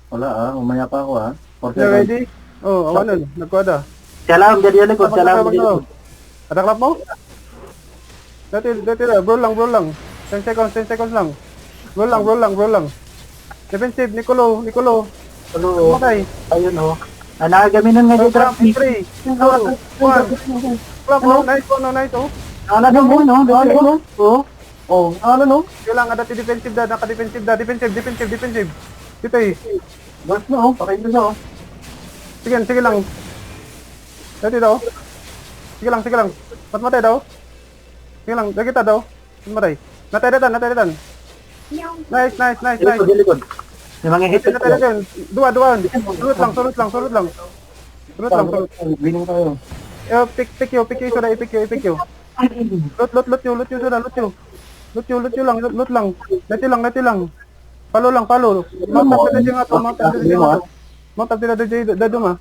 Wala umaya pa ako 4 You seconds. ready? Oh, awanan. Nagkwada. Salam, jadi likod. Salam, jadi likod. Ada klap mo? Dati na. Bro lang. 10 seconds lang. Roll lang. Defensive, Nicolo. Ano, Matay. ayun o. Nakagaminan nga dito. 3, 2, 1. Klap mo. Nice oh. Ano mo, no? Oo. Oh, no? Kailangan dati defensive da. Naka-defensive da. Defensive. Dito eh. Gas na patay na Sige lang. Dati daw. Sige lang. Matay daw. Sige lang. Dagita daw. Matay. Natay datan. Nice. Likod. May mga hit. Natay datan. Dua. Surut lang. Bining tayo. Pick you. Ipik you. Lot you. Lot lang. Nati lang. Palo. Mount up na daduma.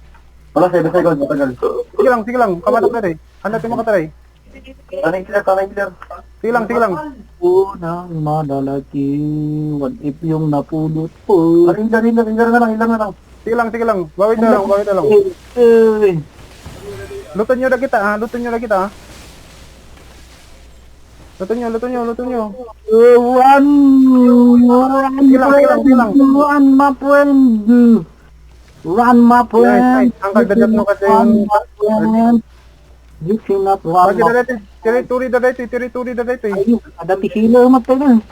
Wala 7 seconds, matagal. Sige lang. Kamatok na rin. Handa mo makataray. Tanay clear. Sige lang. Unang madalaki. What if yung napulot po? Ranger na lang. Sige lang. Bawit na lang. Luton nyo na kita ha. Luton nyo. Run, my friend. Ang kagdadat mo kasi yung... You cannot run, Pagi my na dito. Territory na dito. Ayun, dati healer mo pa yun.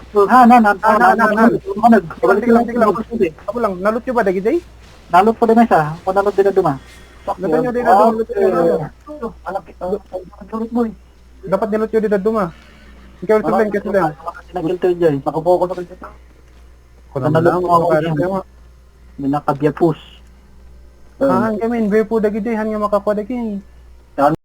Ako lang. Nalot nyo ba dagi day? Nalot pa din isa. Kung nalot din na duma. Luton nyo din na duma. Anak kita. Sulit mo Dapat nilot nyo din na duma. Ikaw lang. Nag-filter dyan. Nakapokus ako dito. Kung nalang May nakabiyapos. Han kami, hindi po dagi day. Han nga makakuha dagi.